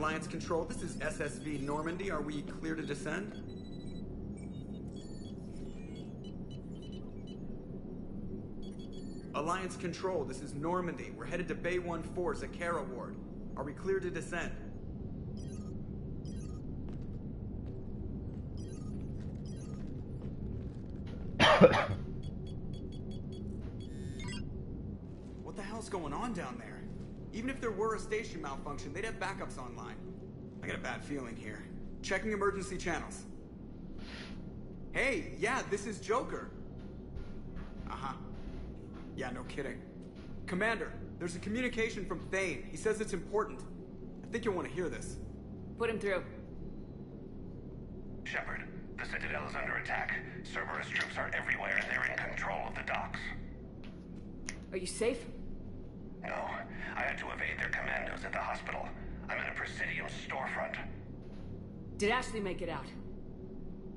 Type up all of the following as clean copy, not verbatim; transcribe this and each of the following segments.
Alliance Control, this is SSV Normandy. Are we clear to descend? Alliance Control, this is Normandy. We're headed to Bay 1-4, Zakara Ward. Are we clear to descend? What the hell's going on down there? Even if there were a station malfunction, they'd have backups online. I got a bad feeling here. Checking emergency channels. Hey, yeah, this is Joker. Uh-huh. Yeah, no kidding. Commander, there's a communication from Thane. He says it's important. I think you'll want to hear this. Put him through. Shepard, the Citadel is under attack. Cerberus troops are everywhere and they're in control of the docks. Are you safe? No, I had to evade their commandos at the hospital. I'm in a Presidium storefront. Did Ashley make it out?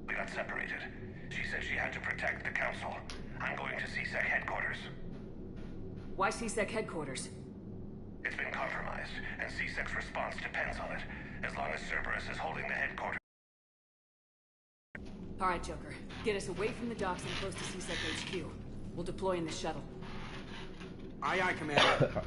We got separated. She said she had to protect the Council. I'm going to CSEC headquarters. Why CSEC headquarters? It's been compromised, and CSEC's response depends on it, as long as Cerberus is holding the headquarters. All right, Joker. Get us away from the docks and close to CSEC HQ. We'll deploy in the shuttle. Aye, aye, Commander.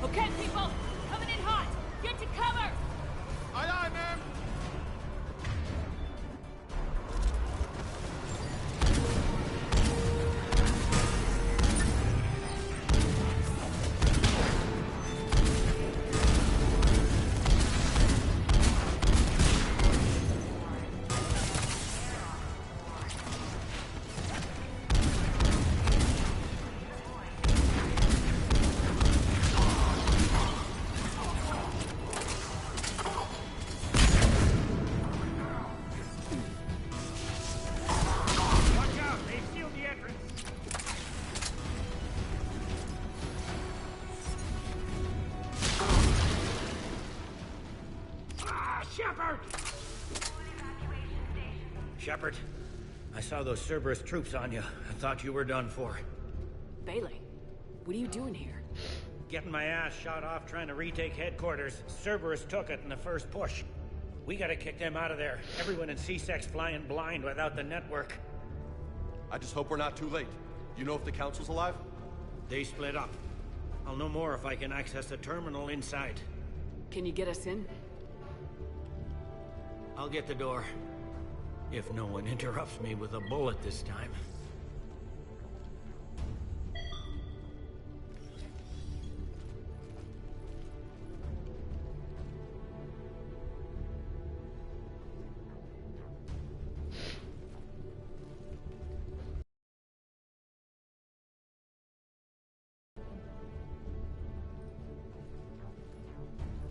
Okay, people! Coming in hot! Get to cover! Aye, aye, ma'am. Shepard, I saw those Cerberus troops on you. I thought you were done for. Bailey, what are you doing here? Getting my ass shot off trying to retake headquarters. Cerberus took it in the first push. We gotta kick them out of there. Everyone in CSEC's flying blind without the network. I just hope we're not too late. You know if the Council's alive? They split up. I'll know more if I can access the terminal inside. Can you get us in? I'll get the door. If no one interrupts me with a bullet this time.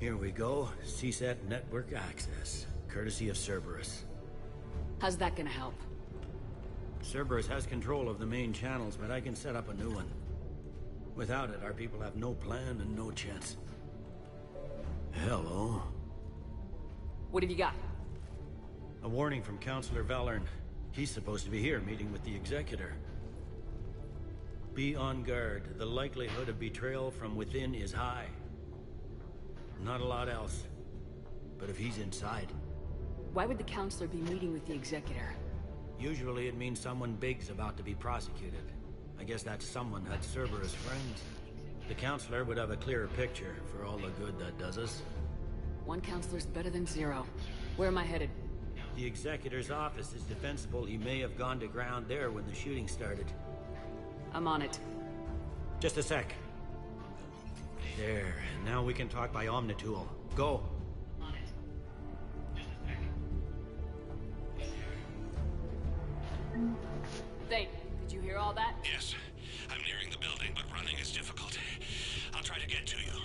Here we go. CSET network access, courtesy of Cerberus. How's that gonna help? Cerberus has control of the main channels, but I can set up a new one. Without it, our people have no plan and no chance. Hello. What have you got? A warning from Counselor Valern. He's supposed to be here meeting with the Executor. Be on guard. The likelihood of betrayal from within is high. Not a lot else. But if he's inside... Why would the Counselor be meeting with the Executor? Usually it means someone big's about to be prosecuted. I guess that someone had Cerberus friends. The Counselor would have a clearer picture for all the good that does us. One Counselor's better than zero. Where am I headed? The Executor's office is defensible. He may have gone to ground there when the shooting started. I'm on it. Just a sec. There. Now we can talk by Omnitool. Go. On it. Just a sec. Thane, did you hear all that? Yes. I'm nearing the building, but running is difficult. I'll try to get to you.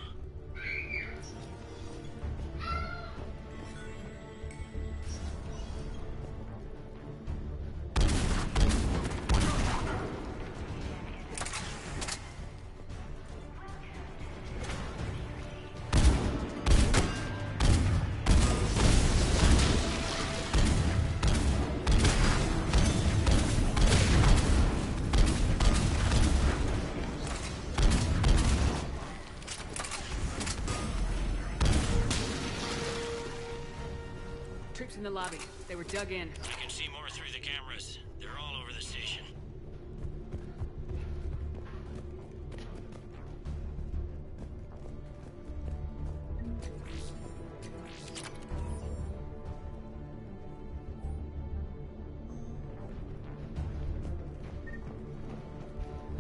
Troops in the lobby. They were dug in. I can see more through the cameras. They're all over the station.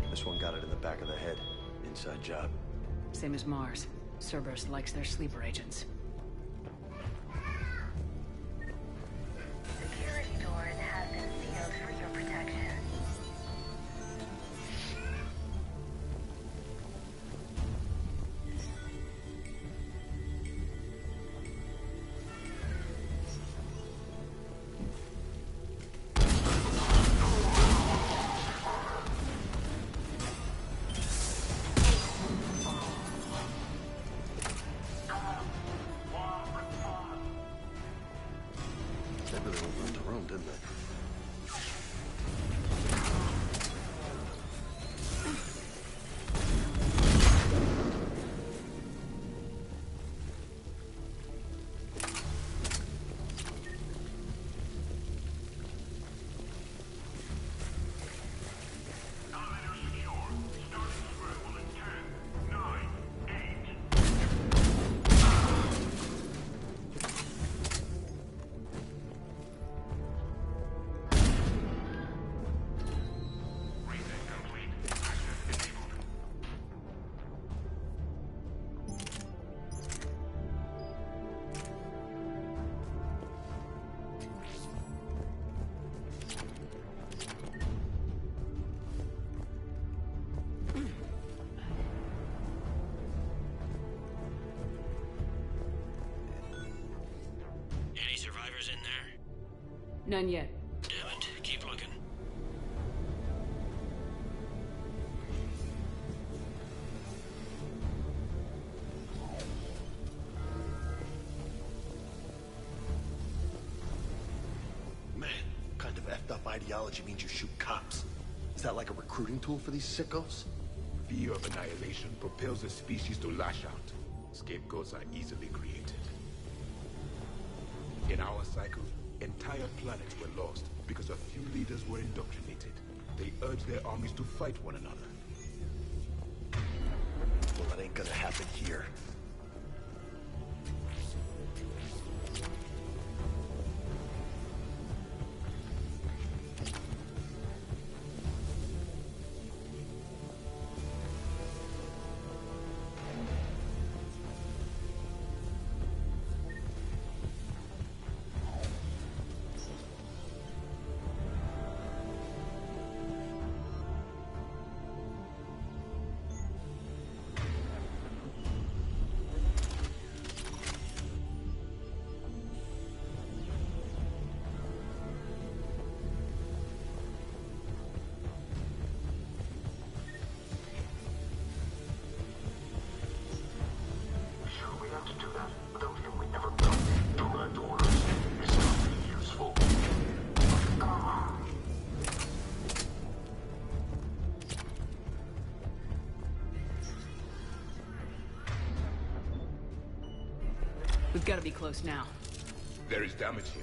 This one got it in the back of the head. Inside job. Same as Mars. Cerberus likes their sleeper agents. Security doors have been sealed for your protection. They really overrun the room, didn't they? Any survivors in there? None yet. Damn it. Keep looking. Man, what kind of effed up ideology means you shoot cops? Is that like a recruiting tool for these sickos? Fear of annihilation propels a species to lash out. Scapegoats are easily created. In our cycle, entire planets were lost because a few leaders were indoctrinated. They urged their armies to fight one another. Well, that ain't gonna happen here. that. Without him, we never got direct orders. It's not really useful. We've got to be close now. There is damage here.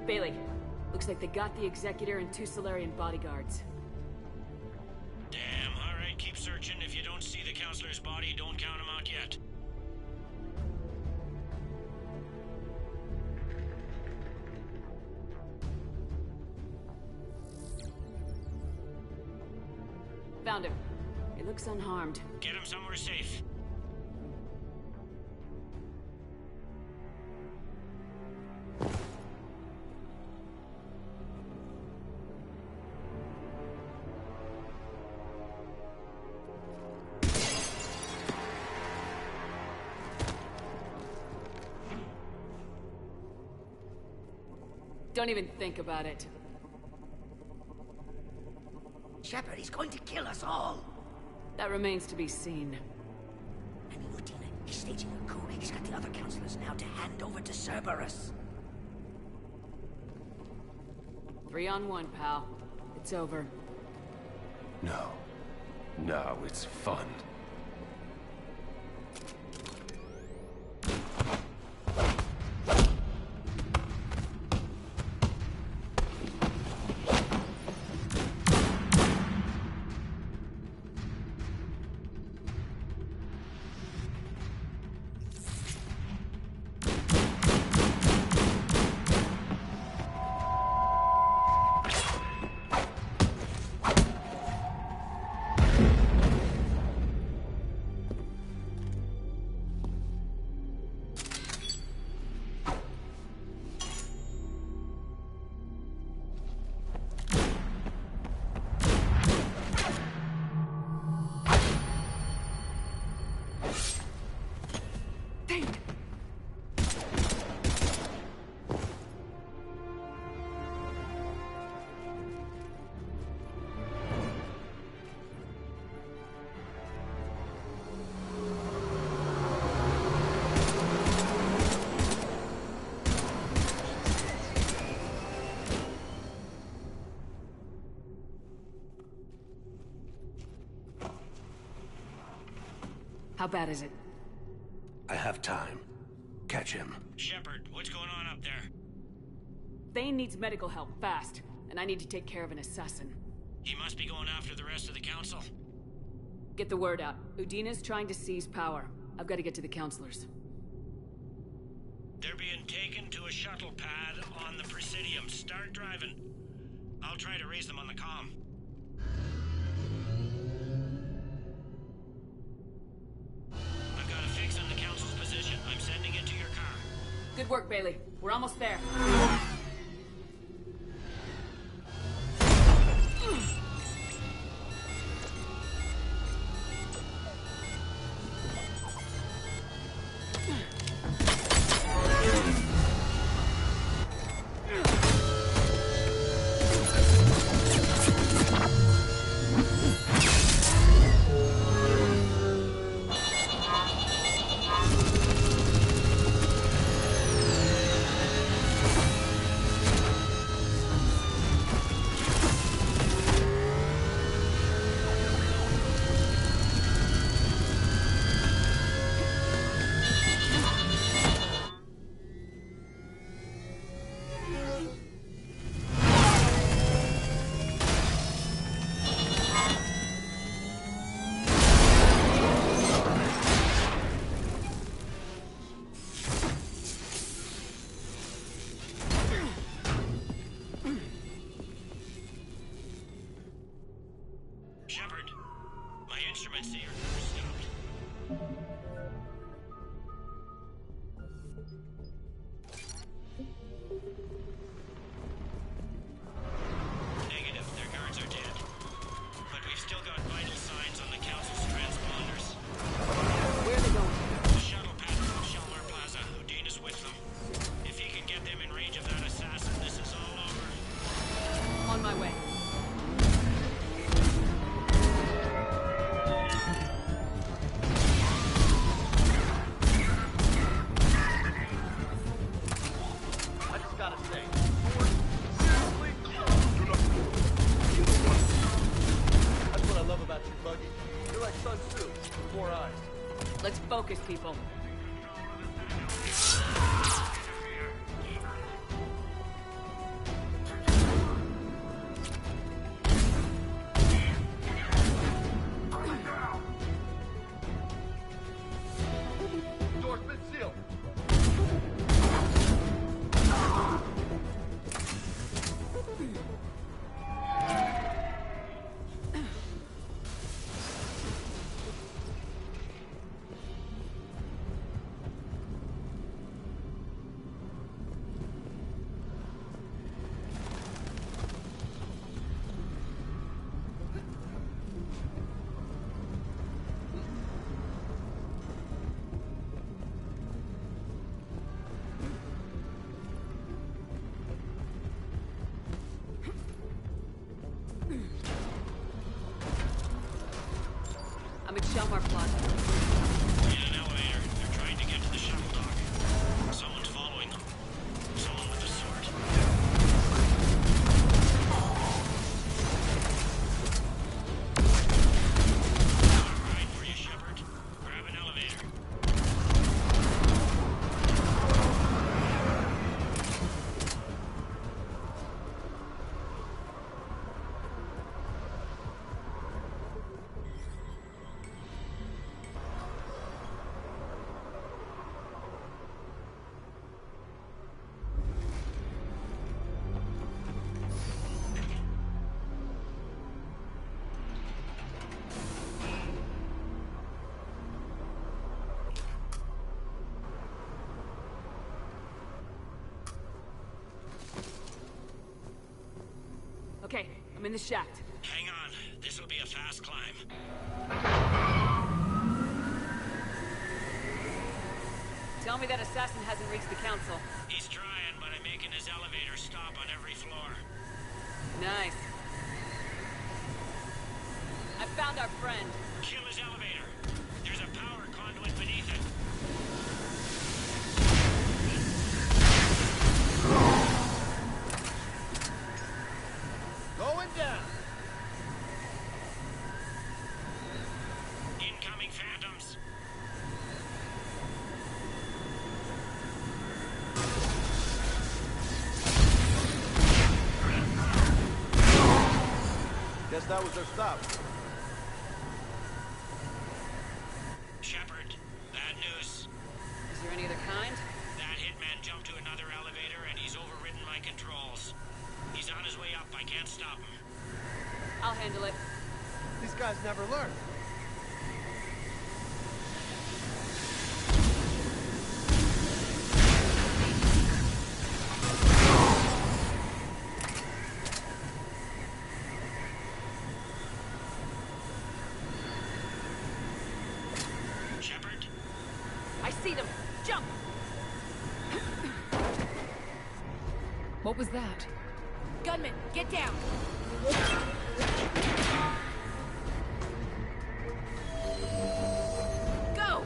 Bailey, looks like they got the Executor and 2 Solarian bodyguards. Damn, alright, keep searching. If you don't see the counselor's body, don't count him out yet. Found him. He looks unharmed. Get him somewhere safe. Don't even think about it. Shepard, he's going to kill us all. That remains to be seen. I mean, Lieutenant, he's staging a coup. He's got the other counselors now to hand over to Cerberus. 3 on 1, pal. It's over. No. No, it's fun. How bad is it? I have time. Catch him. Shepard, what's going on up there? Thane needs medical help, fast. And I need to take care of an assassin. He must be going after the rest of the council. Get the word out. Udina's trying to seize power. I've got to get to the counselors. They're being taken to a shuttle pad on the Presidium. Start driving. I'll try to raise them on the comm. I've got a fix on the council's position. I'm sending it to your car. Good work, Bailey. We're almost there. Negative, their guards are dead. But we've still got vital signs on the Council's transponders. Where are they going? The shuttle pad from Shelmar Plaza. Houdin is with them. If he can get them in range of that assassin, this is all over. On my way. I just gotta say, seriously? That's what I love about you, Buggy. You're like Sun Tzu, with more eyes. Let's focus, people. Door's been sealed. I'm at Shelmar Plaza. In an elevator. They're trying to get to the shuttle dock. Someone's following them. Someone with a sword. Right for you, Shepard. Grab an elevator. Okay, I'm in the shaft. Hang on. This'll be a fast climb. Tell me that assassin hasn't reached the Council. He's trying, but I'm making his elevator stop on every floor. Nice. I found our friend. Kill his elevator. There's a power conduit beneath it. Going down. Incoming phantoms. Guess that was their stop. Shepard, bad news. Is there any other kind? That hitman jumped to another elevator and he's overridden my controls. He's on his way up. I can't stop him. I'll handle it. These guys never learn. Shepard? I see them. Jump! What was that? Gunman, get down! Go!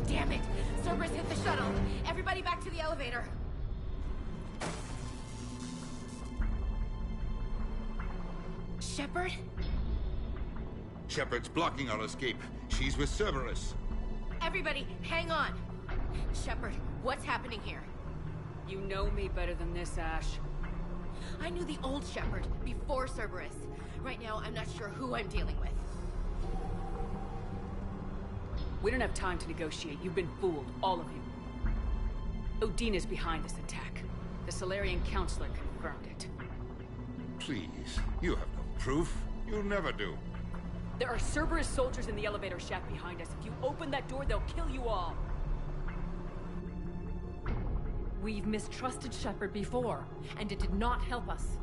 Damn it! Cerberus hit the shuttle. Everybody back to the elevator. Shepard? Shepard's blocking our escape. She's with Cerberus. Everybody, hang on. Shepard, what's happening here? You know me better than this, Ash. I knew the old Shepard before Cerberus. Right now, I'm not sure who I'm dealing with. We don't have time to negotiate. You've been fooled, all of you. Udina's behind this attack. The Solarian Counselor confirmed it. Please, you have no proof. You'll never do. There are Cerberus soldiers in the elevator shaft behind us. If you open that door, they'll kill you all. We've mistrusted Shepard before, and it did not help us.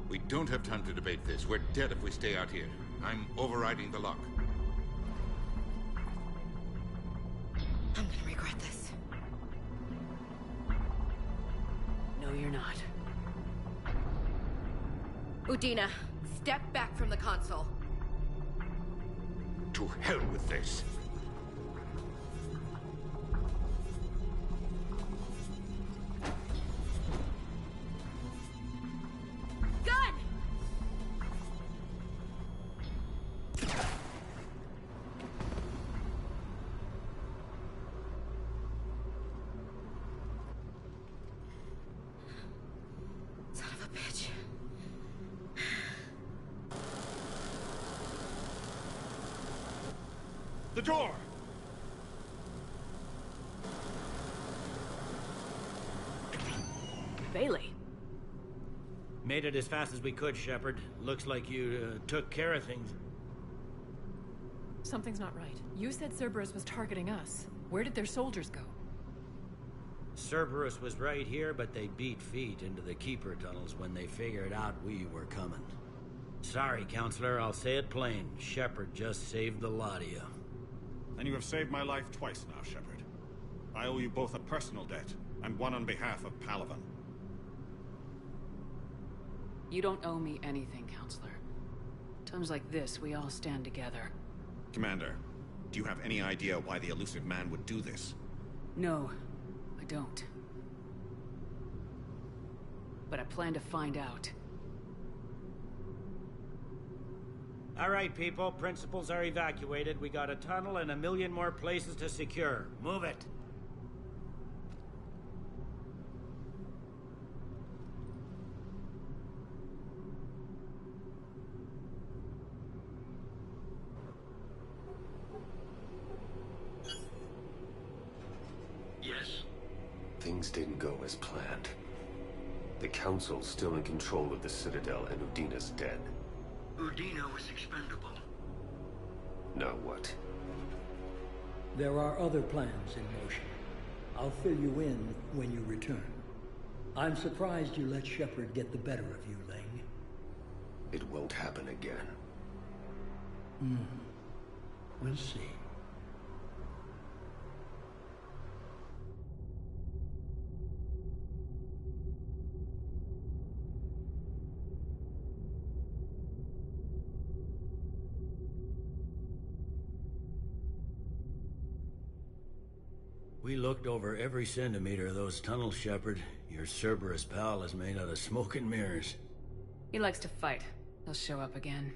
We don't have time to debate this. We're dead if we stay out here. I'm overriding the lock. I'm gonna regret this. No, you're not. Udina, step back from the console. To hell with this. Gun! Son of a bitch. The door! Bailey. Made it as fast as we could, Shepard. Looks like you took care of things. Something's not right. You said Cerberus was targeting us. Where did their soldiers go? Cerberus was right here, but they beat feet into the Keeper tunnels when they figured out we were coming. Sorry, Counselor, I'll say it plain. Shepard just saved the lot of you. And you have saved my life twice now, Shepard. I owe you both a personal debt, and one on behalf of Palaven. You don't owe me anything, Counselor. Times like this, we all stand together. Commander, do you have any idea why the elusive man would do this? No, I don't. But I plan to find out. All right, people. Principals are evacuated. We got a tunnel and 1 million more places to secure. Move it. Yes? Things didn't go as planned. The Council's still in control of the Citadel and Udina's dead. Udina was expendable. Now what? There are other plans in motion. I'll fill you in when you return. I'm surprised you let Shepard get the better of you, Ling. It won't happen again. We'll see. We looked over every centimeter of those tunnels, Shepard. Your Cerberus pal is made out of smoke and mirrors. He likes to fight. He'll show up again.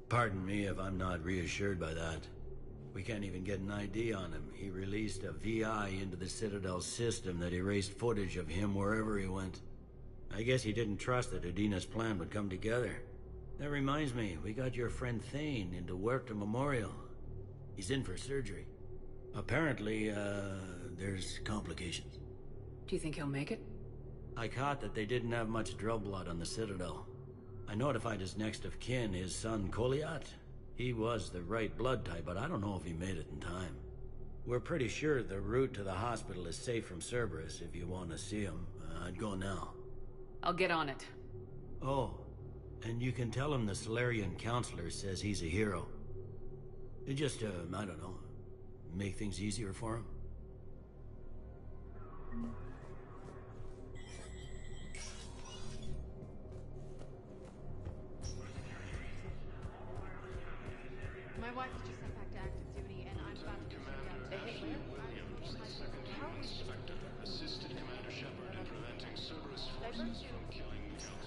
Pardon me if I'm not reassured by that. We can't even get an ID on him. He released a VI into the Citadel system that erased footage of him wherever he went. I guess he didn't trust that Udina's plan would come together. That reminds me, we got your friend Thane into Huerta Memorial. He's in for surgery. Apparently, there's complications. Do you think he'll make it? I caught that they didn't have much drill blood on the Citadel. I notified his next of kin, his son Koliat. He was the right blood type, but I don't know if he made it in time. We're pretty sure the route to the hospital is safe from Cerberus. If you want to see him, I'd go now. I'll get on it. Oh, and you can tell him the Solarian Counselor says he's a hero. It just, I don't know, make things easier for him. My wife was just sent back to active duty, and I'm about to assisted Commander Shepard in preventing Cerberus forces from killing the Council.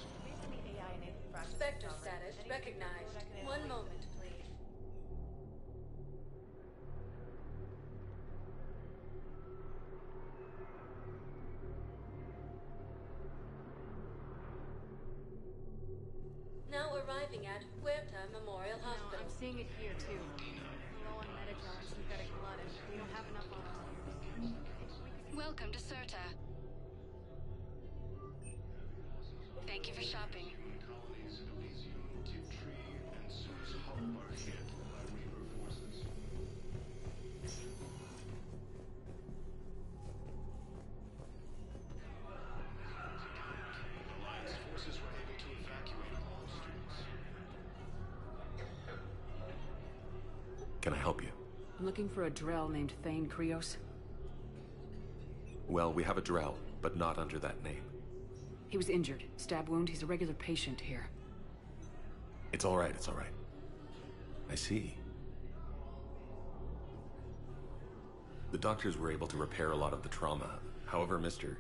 Spectre status recognized. One moment, please. Now arriving at Huerta Memorial Hospital. I'm seeing it here too. Low on metagelins, we've got a Welcome to Serta. Thank you for shopping. Colonies of Elysium, Tiptree, and Sue's Hollow are hit by Reaper forces. Alliance forces were able to evacuate all streets. Can I help you? I'm looking for a Drell named Thane Krios. Well, we have a Drell, but not under that name. He was injured. Stab wound. He's a regular patient here. It's all right, it's all right. I see. The doctors were able to repair a lot of the trauma. However, Mr.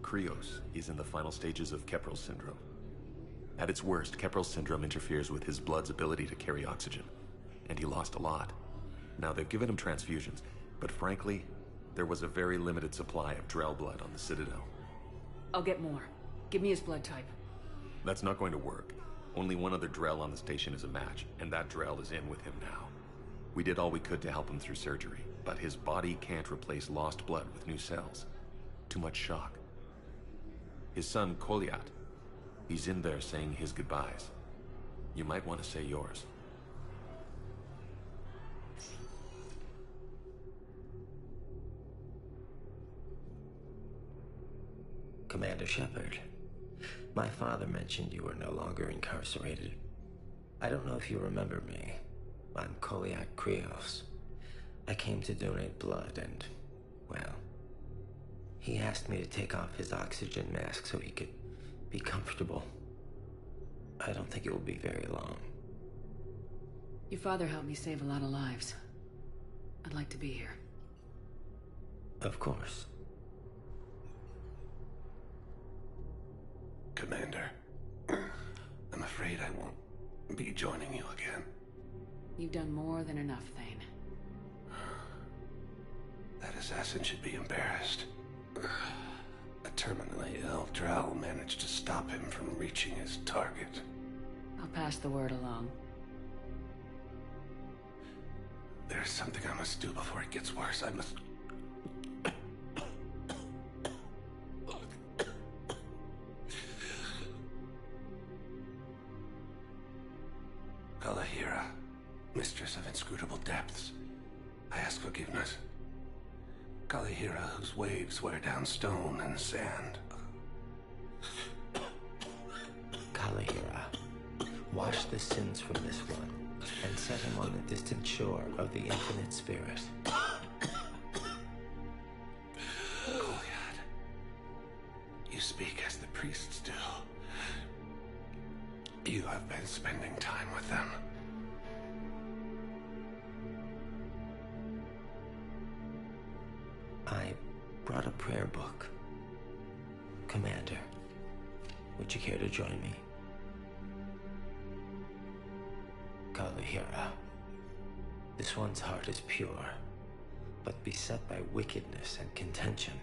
Krios is in the final stages of Keprel's syndrome. At its worst, Keprel's syndrome interferes with his blood's ability to carry oxygen, and he lost a lot. Now, they've given him transfusions, but frankly, there was a very limited supply of Drell blood on the Citadel. I'll get more. Give me his blood type. That's not going to work. Only one other Drell on the station is a match, and that Drell is in with him now. We did all we could to help him through surgery, but his body can't replace lost blood with new cells. Too much shock. His son, Koliat, he's in there saying his goodbyes. You might want to say yours. Commander Shepard, my father mentioned you were no longer incarcerated. I don't know if you remember me. I'm Koliak Krios. I came to donate blood and, well, he asked me to take off his oxygen mask so he could be comfortable. I don't think it will be very long. Your father helped me save a lot of lives. I'd like to be here. Of course. Commander, I'm afraid I won't be joining you again. You've done more than enough, Thane. That assassin should be embarrassed. A terminally ill Drow managed to stop him from reaching his target. I'll pass the word along. There's something I must do before it gets worse. I must... Kalahira, mistress of inscrutable depths, I ask forgiveness. Kalahira, whose waves wear down stone and sand. Kalahira, wash the sins from this one, and set him on the distant shore of the infinite spirit. Goliath, you speak as the priests do. You have been spending time with them. I brought a prayer book. Commander, would you care to join me? Kalahira, this one's heart is pure, but beset by wickedness and contention.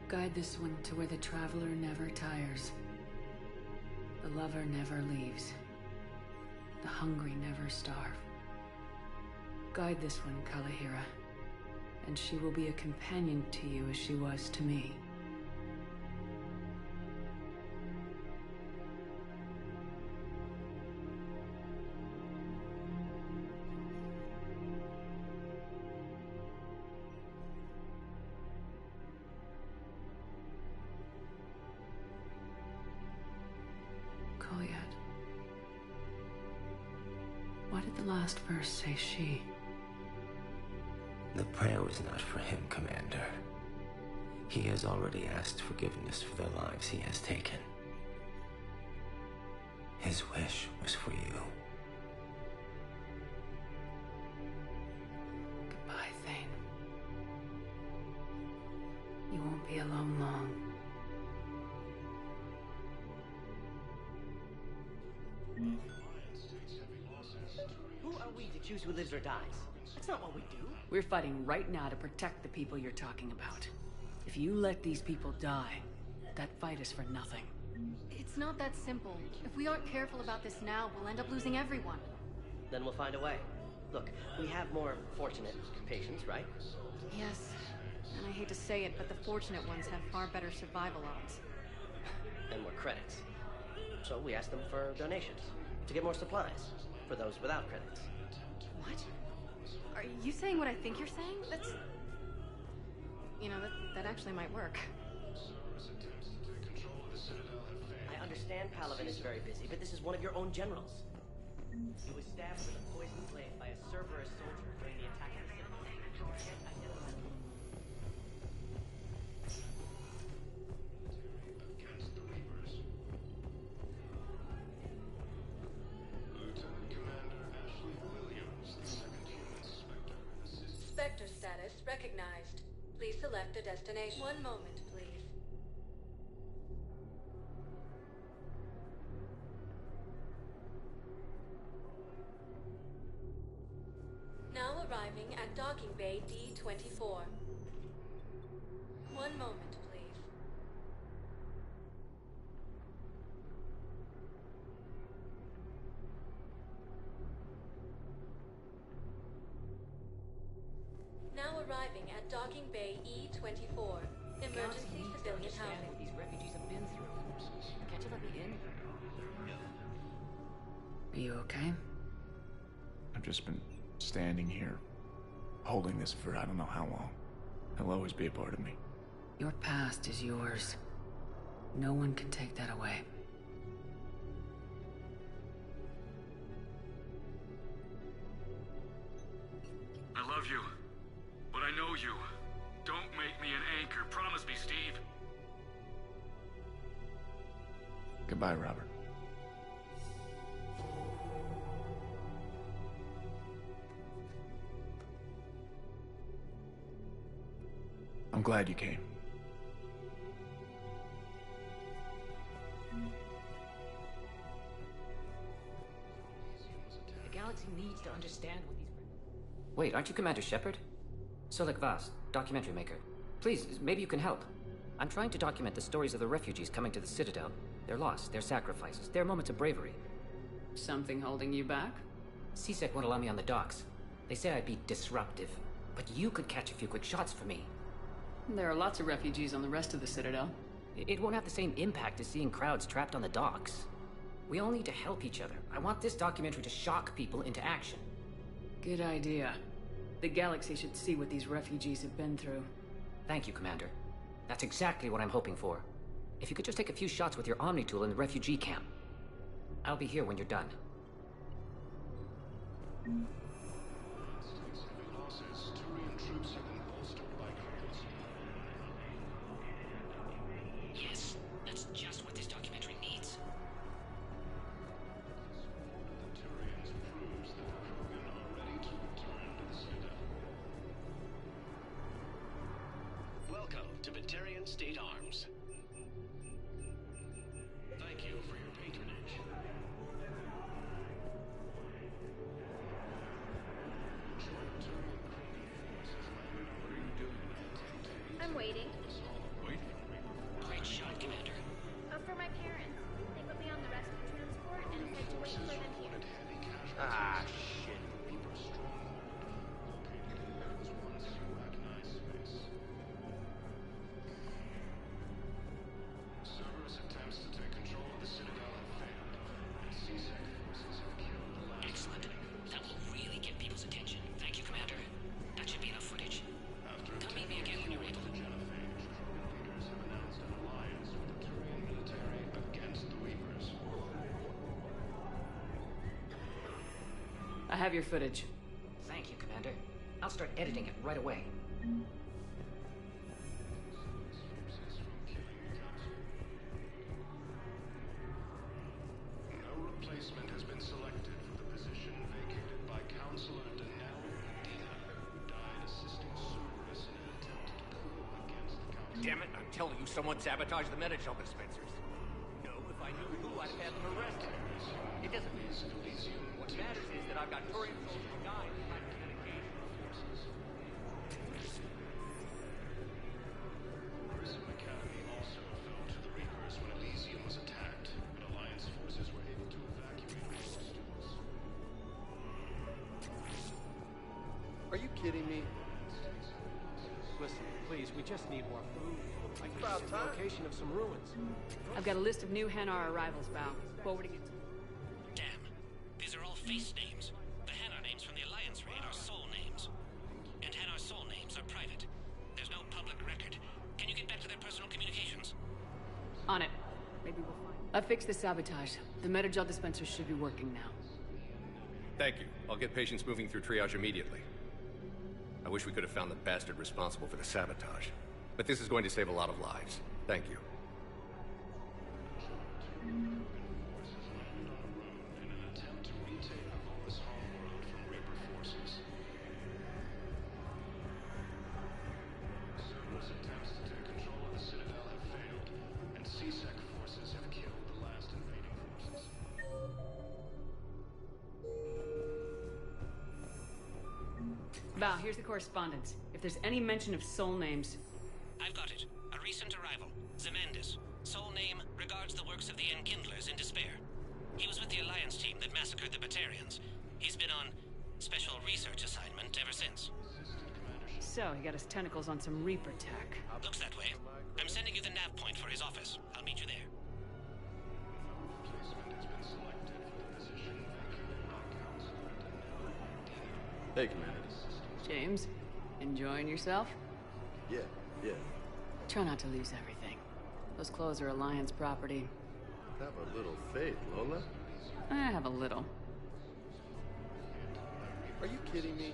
Guide this one to where the traveler never tires. The lover never leaves. The hungry never starve. Guide this one, Kalahira, and she will be a companion to you as she was to me. Why did the last verse say she? The prayer was not for him, Commander. He has already asked forgiveness for the lives he has taken. His wish was for you. Goodbye, Thane. You won't be alone long. Who are we to choose who lives or dies? That's not what we do. We're fighting right now to protect the people you're talking about. If you let these people die, that fight is for nothing. It's not that simple. If we aren't careful about this now, we'll end up losing everyone. Then we'll find a way. Look, we have more fortunate patients, right? Yes, And I hate to say it, but the fortunate ones have far better survival odds. And more credits. So we asked them for donations to get more supplies for those without credits. What? Are you saying what I think you're saying? That's... You know, that actually might work. I understand Paladin is very busy, but this is one of your own generals. He was stabbed with a poisoned blade by a Cerberus soldier during the attack of the city. Spectre status recognized. Please select a destination. One moment, please. Now arriving at docking bay D-24. One moment, please. Now arriving at docking bay E-24. Emergency civilian housing. What these refugees have been through. Can't you let me in? Are you okay? I've just been standing here, holding this for I don't know how long. It'll always be a part of me. Your past is yours. No one can take that away. I love you, but I know you. Don't make me an anchor. Promise me, Steve. Goodbye, Robert. I'm glad you came. The galaxy needs to understand what these... Wait, aren't you Commander Shepard? Solik Vaz, documentary maker. Please, maybe you can help. I'm trying to document the stories of the refugees coming to the Citadel. Their loss, their sacrifices, their moments of bravery. Something holding you back? CSEC won't allow me on the docks. They say I'd be disruptive. But you could catch a few quick shots for me. There are lots of refugees on the rest of the Citadel. It won't have the same impact as seeing crowds trapped on the docks. We all need to help each other. I want this documentary to shock people into action. Good idea. The galaxy should see what these refugees have been through. Thank you, Commander. That's exactly what I'm hoping for. If you could just take a few shots with your Omni tool in the refugee camp. I'll be here when you're done. Yes, that's just what this documentary needs. Welcome to Batarian State Arms. Thank you for your patronage. I'm waiting. Great shot, Commander. For my parents. They put me on the rescue transport and said to wait for them here. Ah, shit. Cerberus attempts to take control of the Citadel have failed. CSEC forces have killed the last... Excellent. That will really get people's attention. Thank you, Commander. That should be enough footage. Come meet me again when you're able. Leaders have announced an alliance with the Turian military against the Reapers. I have your footage. Thank you, Commander. I'll start editing it right away. No replacement has been selected for the position vacated by Counselor Danelle Medina, who died assisting Cerberus in an attempt to coup against the Council. Damn it, I'm telling you, someone sabotaged the Medi-Shell dispensers. No, if I knew who, I'd have had them arrested. It doesn't matter. What matters is that I've got Turian soldiers who died in my medication. Prism Academy also fell to the Reapers when Elysium was attacked, but Alliance forces were able to evacuate all students. Are you kidding me? Listen, please, we just need more food. I can use the location of some ruins. I've got a list of new Hanar arrivals, Val. Forwarding it. Damn. These are all face names. The Hanar names from the Alliance raid are soul names. And Hanar soul names are private. There's no public record. Can you get back to their personal communications? On it. Maybe we'll find... I fixed the sabotage. The Metagel dispensers should be working now. Thank you. I'll get patients moving through triage immediately. I wish we could have found the bastard responsible for the sabotage. But this is going to save a lot of lives. Thank you. Val, here's the correspondence. If there's any mention of soul names... I've got it. A recent arrival. Zemandis. Soul name regards the works of the Enkindlers in despair. He was with the Alliance team that massacred the Batarians. He's been on special research assignment ever since. So, he got his tentacles on some Reaper tech. Looks that way. I'm sending you the nav point for his office. I'll meet you there. Hey, Commander. James, enjoying yourself? Yeah. Try not to lose everything. Those clothes are Alliance property. Have a little faith, Lola. I have a little. Are you kidding me?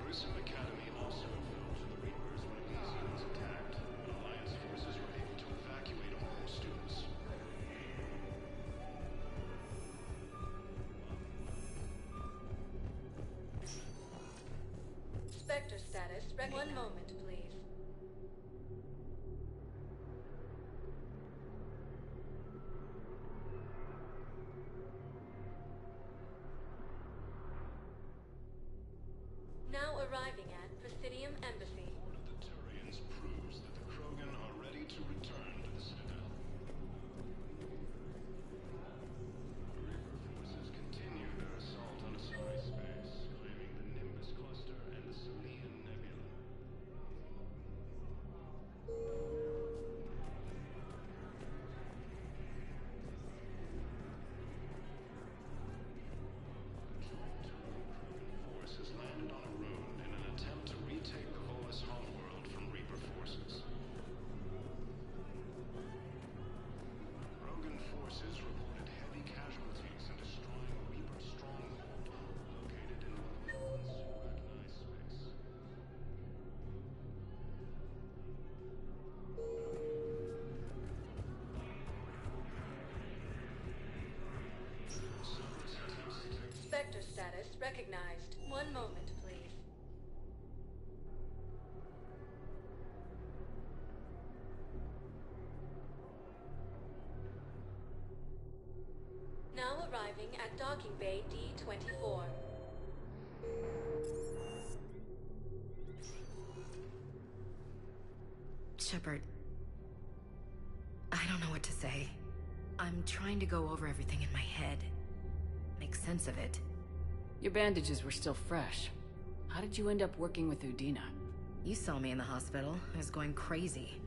Grissom Academy also fell to the Reapers when Elysium was attacked. Alliance forces were able to evacuate all students. Spectre status. One moment, please. Now arriving at Presidium Embassy. The Turians proves that the Krogan are ready to return to the Citadel. Reaper forces continue their assault on Asari space, claiming the Nimbus cluster and the Salian Nebula. Force has landed on a rune in an attempt to retake the Volus homeworld from Reaper forces. Rogan forces reported heavy casualties in destroying a Reaper stronghold located in what was once recognized space. Spectre status recognized. One moment, please. Now arriving at Docking Bay D-24. Shepard, I don't know what to say. I'm trying to go over everything in my head. Make sense of it. Your bandages were still fresh. How did you end up working with Udina? You saw me in the hospital. I was going crazy.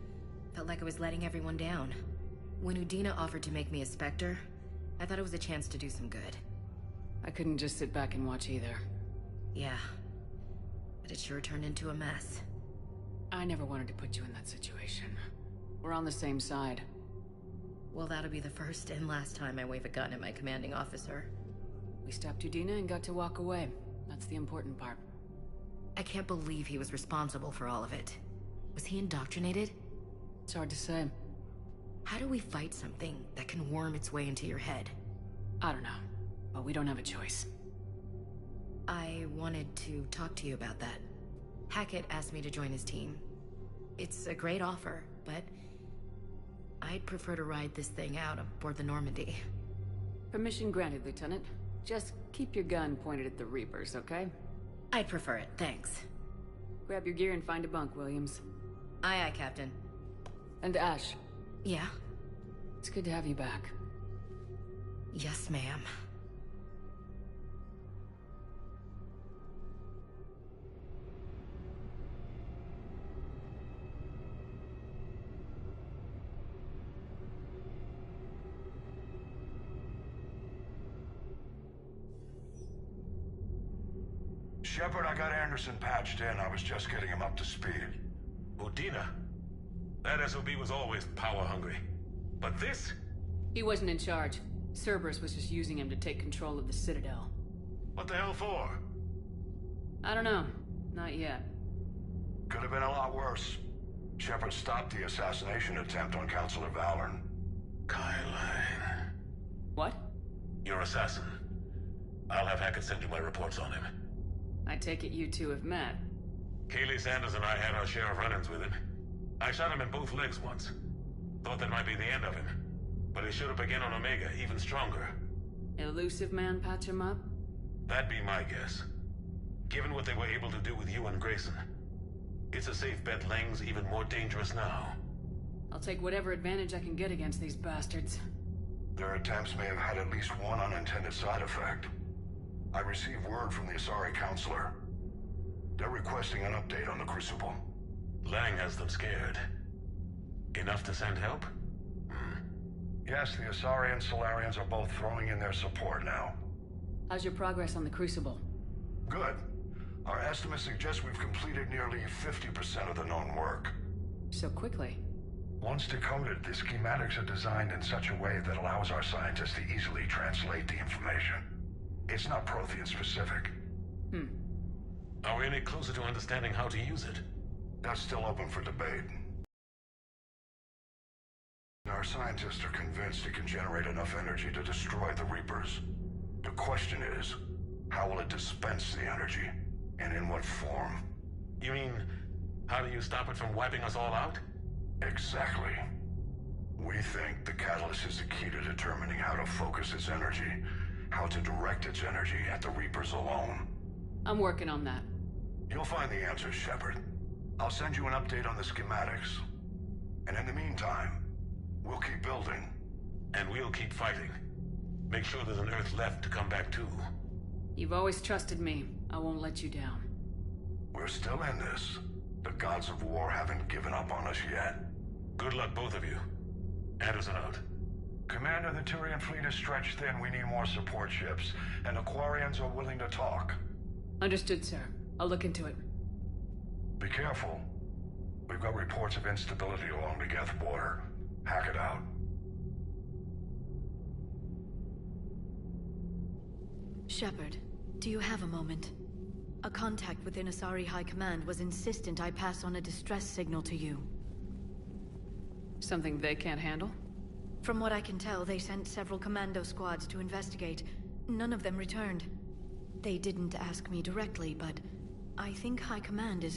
Felt like I was letting everyone down. When Udina offered to make me a Spectre, I thought it was a chance to do some good. I couldn't just sit back and watch either. Yeah. But it sure turned into a mess. I never wanted to put you in that situation. We're on the same side. Well, that'll be the first and last time I wave a gun at my commanding officer. We stopped Udina and got to walk away. That's the important part. I can't believe he was responsible for all of it. Was he indoctrinated? It's hard to say. How do we fight something that can worm its way into your head? I don't know, but we don't have a choice. I wanted to talk to you about that. Hackett asked me to join his team. It's a great offer, but I'd prefer to ride this thing out aboard the Normandy. Permission granted, Lieutenant. Just keep your gun pointed at the Reapers, okay? I'd prefer it, thanks. Grab your gear and find a bunk, Williams. Aye, aye, Captain. And Ash. Yeah? It's good to have you back. Yes, ma'am. Shepard, I got Anderson patched in. I was just getting him up to speed. Udina? That SOB was always power-hungry. But this? He wasn't in charge. Cerberus was just using him to take control of the Citadel. What the hell for? I don't know. Not yet. Could have been a lot worse. Shepard stopped the assassination attempt on Counselor Valorn. Kylan. What? Your assassin. I'll have Hackett send you my reports on him. I take it you two have met. Kaylee Sanders and I had our share of run-ins with him. I shot him in both legs once. Thought that might be the end of him. But he showed up again on Omega, even stronger. Elusive man patch him up? That'd be my guess. Given what they were able to do with you and Grayson. It's a safe bet Lang's even more dangerous now. I'll take whatever advantage I can get against these bastards. Their attempts may have had at least one unintended side effect. I received word from the Asari Counselor. They're requesting an update on the Crucible. Lang has them scared. Enough to send help? Yes, the Asari and Solarians are both throwing in their support now. How's your progress on the Crucible? Good. Our estimates suggest we've completed nearly 50% of the known work. So quickly? Once decoded, the schematics are designed in such a way that allows our scientists to easily translate the information. It's not Prothean specific. Are we any closer to understanding how to use it? That's still open for debate. Our scientists are convinced it can generate enough energy to destroy the Reapers. The question is, how will it dispense the energy? And in what form? You mean, how do you stop it from wiping us all out? Exactly. We think the catalyst is the key to determining how to focus its energy, how to direct its energy at the Reapers alone. I'm working on that. You'll find the answers, Shepard. I'll send you an update on the schematics. And in the meantime, we'll keep building. And we'll keep fighting. Make sure there's an Earth left to come back to. You've always trusted me. I won't let you down. We're still in this. The gods of war haven't given up on us yet. Good luck, both of you. Anderson out. Commander, the Turian fleet is stretched thin. We need more support ships. And the Quarians are willing to talk. Understood, sir. I'll look into it. Be careful. We've got reports of instability along the Geth border. Hackett out. Shepard, do you have a moment? A contact within Asari High Command was insistent I pass on a distress signal to you. Something they can't handle? From what I can tell, they sent several commando squads to investigate. None of them returned. They didn't ask me directly, but I think High Command is...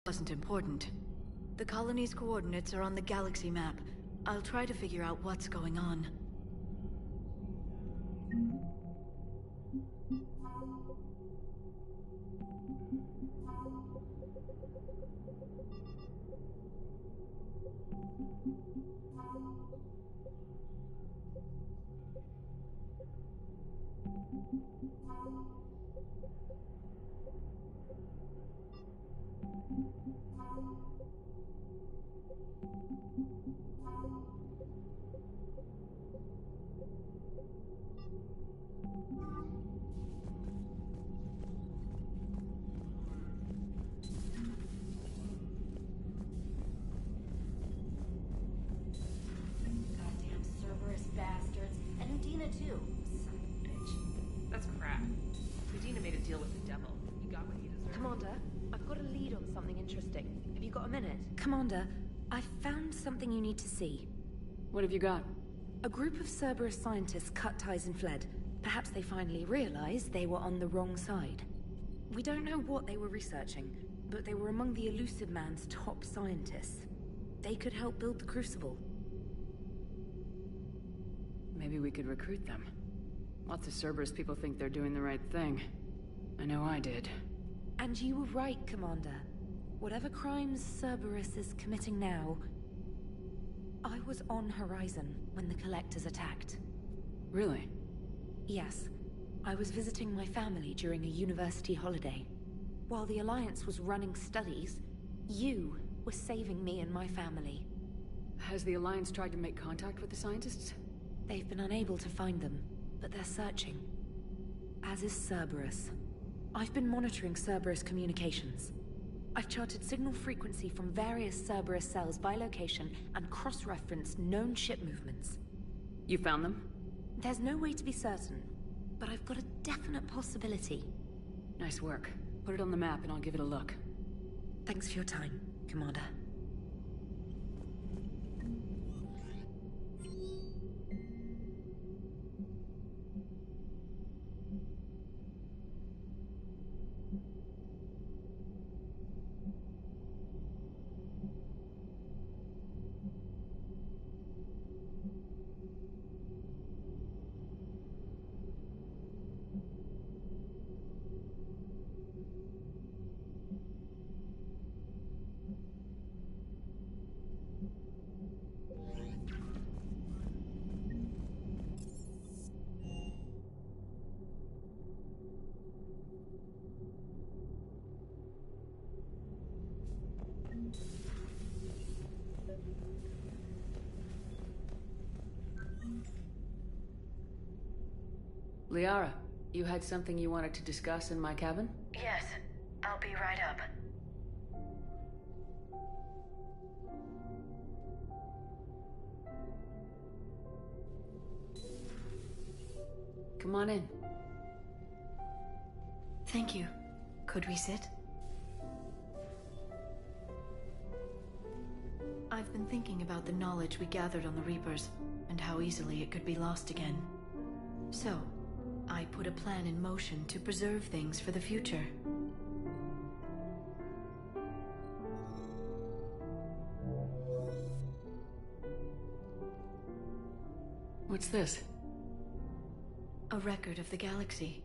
wasn't important. The colony's coordinates are on the galaxy map. I'll try to figure out what's going on. Too. Son of a bitch. That's crap. Medina made a deal with the devil. He got what he deserved. Commander, I've got a lead on something interesting. Have you got a minute? Commander, I've found something you need to see. What have you got? A group of Cerberus scientists cut ties and fled. Perhaps they finally realized they were on the wrong side. We don't know what they were researching, but they were among the Elusive Man's top scientists. They could help build the Crucible. Maybe we could recruit them. Lots of Cerberus people think they're doing the right thing. I know I did. And you were right, Commander. Whatever crimes Cerberus is committing now... I was on Horizon when the Collectors attacked. Really? Yes. I was visiting my family during a university holiday. While the Alliance was running studies, you were saving me and my family. Has the Alliance tried to make contact with the scientists? They've been unable to find them. but they're searching. As is Cerberus. I've been monitoring Cerberus communications. I've charted signal frequency from various Cerberus cells by location and cross-referenced known ship movements. You found them? There's no way to be certain, but I've got a definite possibility. Nice work. Put it on the map and I'll give it a look. Thanks for your time, Commander. Liara, you had something you wanted to discuss in my cabin? Yes, I'll be right up. Come on in. Thank you. Could we sit? I've been thinking about the knowledge we gathered on the Reapers, and how easily it could be lost again. So, I put a plan in motion to preserve things for the future. What's this? A record of the galaxy.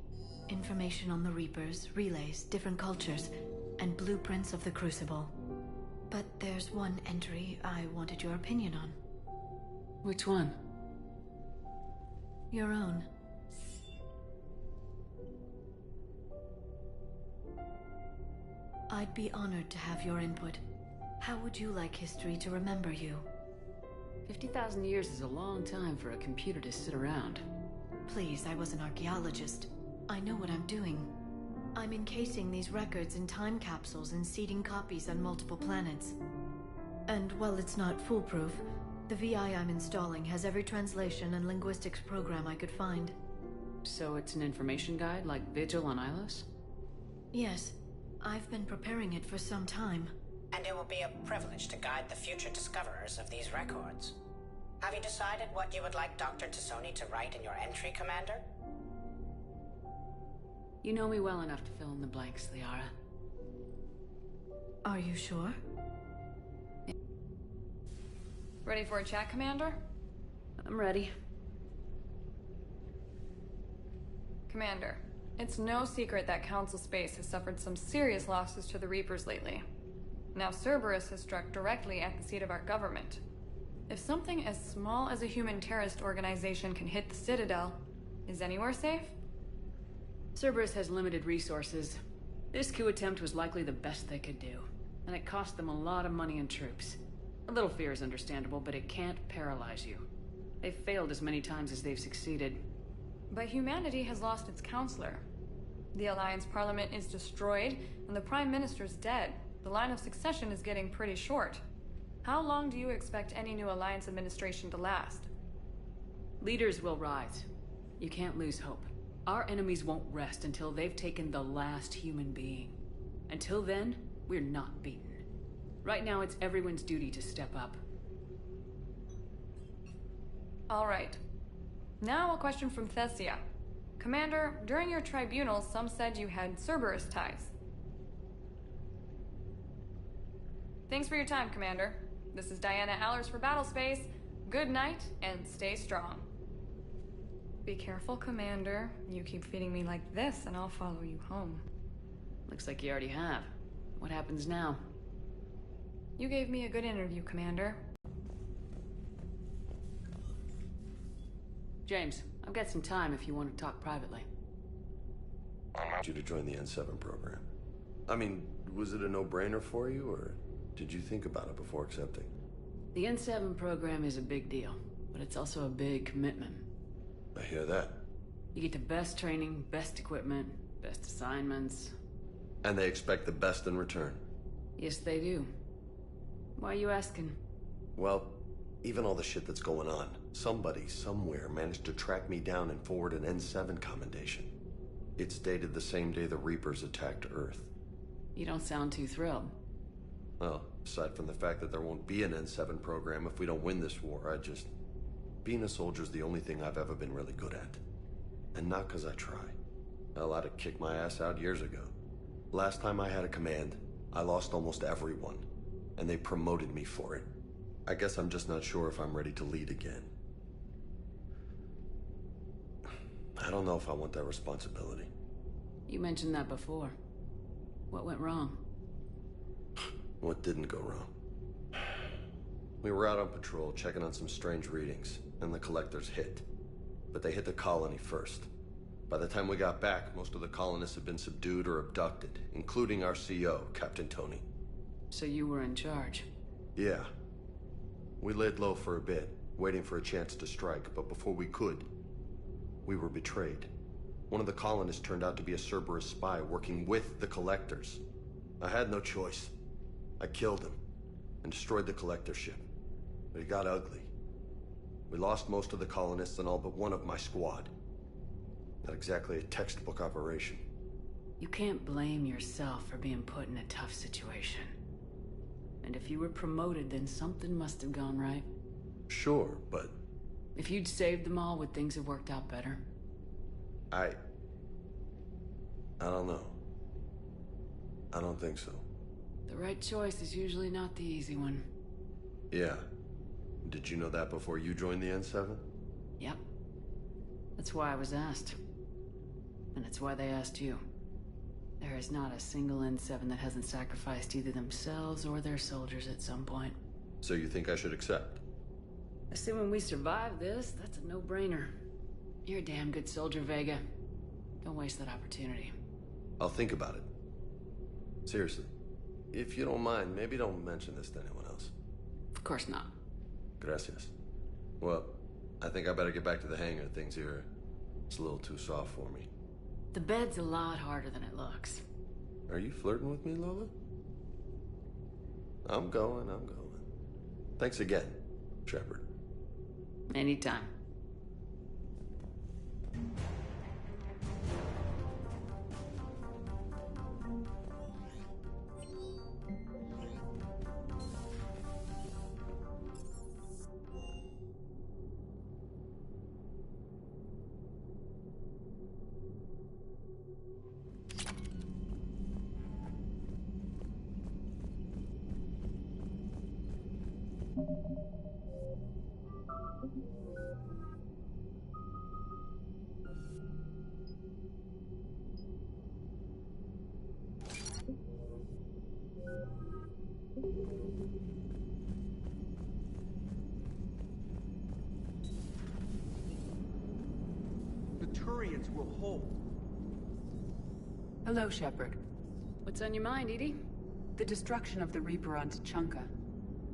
Information on the Reapers, relays, different cultures, and blueprints of the Crucible. But there's one entry I wanted your opinion on. Which one? Your own. I'd be honored to have your input. How would you like history to remember you? 50,000 years is a long time for a computer to sit around. Please, I was an archaeologist. I know what I'm doing. I'm encasing these records in time capsules and seeding copies on multiple planets. And while it's not foolproof, the VI I'm installing has every translation and linguistics program I could find. So it's an information guide like Vigil on Ilos? Yes. I've been preparing it for some time. And it will be a privilege to guide the future discoverers of these records. Have you decided what you would like Dr. Tassoni to write in your entry, Commander? You know me well enough to fill in the blanks, Liara. Are you sure? Ready for a chat, Commander? I'm ready. Commander, it's no secret that Council Space has suffered some serious losses to the Reapers lately. Now Cerberus has struck directly at the seat of our government. If something as small as a human terrorist organization can hit the Citadel, is anywhere safe? Cerberus has limited resources. This coup attempt was likely the best they could do, and it cost them a lot of money and troops. A little fear is understandable, but it can't paralyze you. They've failed as many times as they've succeeded. But humanity has lost its counselor. The Alliance Parliament is destroyed, and the Prime Minister's dead. The line of succession is getting pretty short. How long do you expect any new Alliance administration to last? Leaders will rise. You can't lose hope. Our enemies won't rest until they've taken the last human being. Until then, we're not beaten. Right now, it's everyone's duty to step up. All right. Now a question from Thessia. Commander, during your tribunal, some said you had Cerberus ties. Thanks for your time, Commander. This is Diana Allers for Battlespace. Good night, and stay strong. Be careful, Commander. You keep feeding me like this, and I'll follow you home. Looks like you already have. What happens now? You gave me a good interview, Commander. James, I've got some time if you want to talk privately. I want you to join the N7 program. I mean, was it a no-brainer for you, or did you think about it before accepting? The N7 program is a big deal, but it's also a big commitment. I hear that. You get the best training, best equipment, best assignments. And they expect the best in return. Yes, they do. Why are you asking? Well, even all the shit that's going on, somebody, somewhere, managed to track me down and forward an N7 commendation. It's dated the same day the Reapers attacked Earth. You don't sound too thrilled. Well, aside from the fact that there won't be an N7 program if we don't win this war, being a soldier's the only thing I've ever been really good at. And not 'cause I try. Hell, I'd have kicked my ass out years ago. Last time I had a command, I lost almost everyone, and they promoted me for it. I guess I'm just not sure if I'm ready to lead again. I don't know if I want that responsibility. You mentioned that before. What went wrong? What didn't go wrong? We were out on patrol, checking on some strange readings, and the collectors hit. But they hit the colony first. By the time we got back, most of the colonists had been subdued or abducted, including our CO, Captain Tony. So you were in charge? Yeah. We laid low for a bit, waiting for a chance to strike, but before we could, we were betrayed. One of the colonists turned out to be a Cerberus spy working with the collectors. I had no choice. I killed him and destroyed the collector ship. But it got ugly. We lost most of the colonists and all but one of my squad. Not exactly a textbook operation. You can't blame yourself for being put in a tough situation. And if you were promoted, then something must have gone right. Sure, but... If you'd saved them all, would things have worked out better? I don't know. I don't think so. The right choice is usually not the easy one. Yeah. Did you know that before you joined the N7? Yep. That's why I was asked. And it's why they asked you. There is not a single N7 that hasn't sacrificed either themselves or their soldiers at some point. So you think I should accept? Assuming we survive this, that's a no-brainer. You're a damn good soldier, Vega. Don't waste that opportunity. I'll think about it. Seriously. If you don't mind, maybe don't mention this to anyone else. Of course not. Gracias. Well, I think I better get back to the hangar. Things here, it's a little too soft for me. The bed's a lot harder than it looks. Are you flirting with me, Lola? I'm going. Thanks again, Shepard. Anytime. The Turians will hold. Hello, Shepard. What's on your mind, Edie? The destruction of the Reaper on Tuchanka.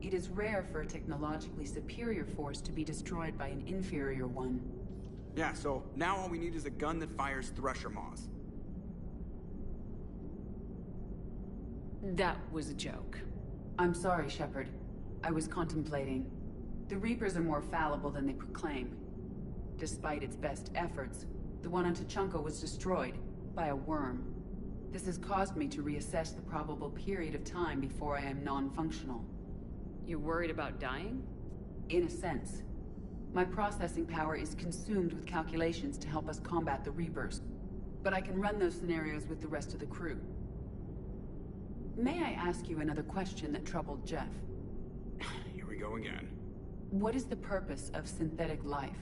It is rare for a technologically superior force to be destroyed by an inferior one. Yeah, so now all we need is a gun that fires Thresher Maws. That was a joke. I'm sorry, Shepard. I was contemplating. The Reapers are more fallible than they proclaim. Despite its best efforts, the one on Tuchanka was destroyed by a worm. This has caused me to reassess the probable period of time before I am non-functional. You're worried about dying? In a sense. My processing power is consumed with calculations to help us combat the Reapers. But I can run those scenarios with the rest of the crew. May I ask you another question that troubled Jeff? Here we go again. What is the purpose of synthetic life?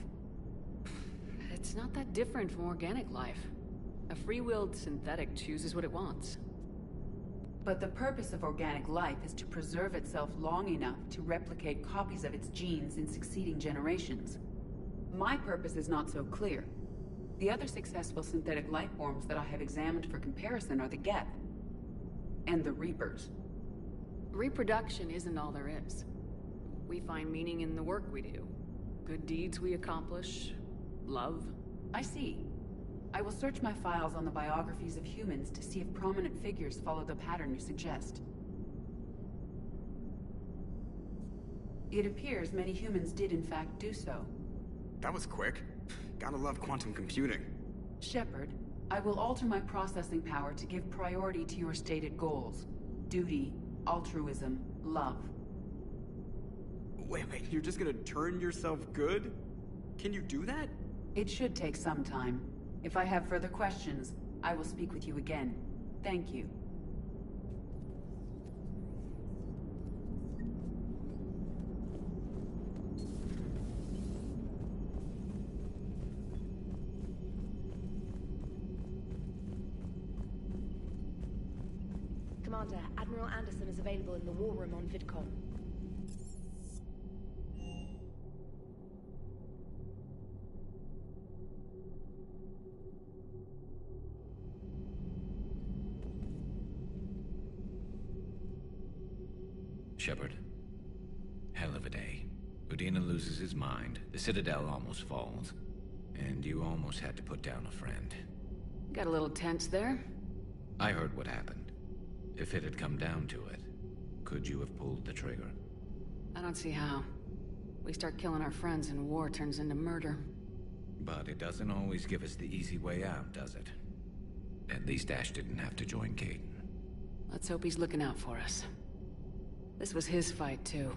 It's not that different from organic life. A free-willed synthetic chooses what it wants. But the purpose of organic life is to preserve itself long enough to replicate copies of its genes in succeeding generations. My purpose is not so clear. The other successful synthetic life forms that I have examined for comparison are the Geth and the Reapers. Reproduction isn't all there is. We find meaning in the work we do. Good deeds we accomplish. Love. I see. I will search my files on the biographies of humans to see if prominent figures follow the pattern you suggest. It appears many humans did in fact do so. That was quick. Gotta love quantum computing. Shepard, I will alter my processing power to give priority to your stated goals. Duty, altruism, love. Wait, you're just gonna turn yourself good? Can you do that? It should take some time. If I have further questions, I will speak with you again. Thank you. Commander, Admiral Anderson is available in the war room on VidCom. Shepard. Hell of a day. Udina loses his mind, the Citadel almost falls, and you almost had to put down a friend. Got a little tense there. I heard what happened. If it had come down to it, could you have pulled the trigger? I don't see how. We start killing our friends and war turns into murder. But it doesn't always give us the easy way out, does it? At least Ash didn't have to join Caden. Let's hope he's looking out for us. This was his fight, too.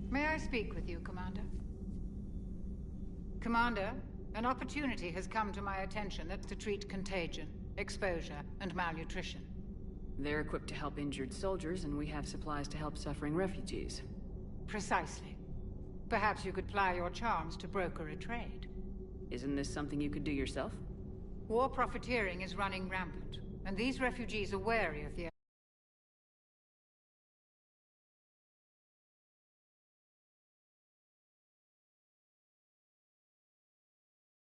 May I speak with you, Commander? Commander, an opportunity has come to my attention that's to treat contagion, exposure, and malnutrition. They're equipped to help injured soldiers, and we have supplies to help suffering refugees. Precisely. Perhaps you could ply your charms to broker a trade. Isn't this something you could do yourself? War profiteering is running rampant, and these refugees are wary of the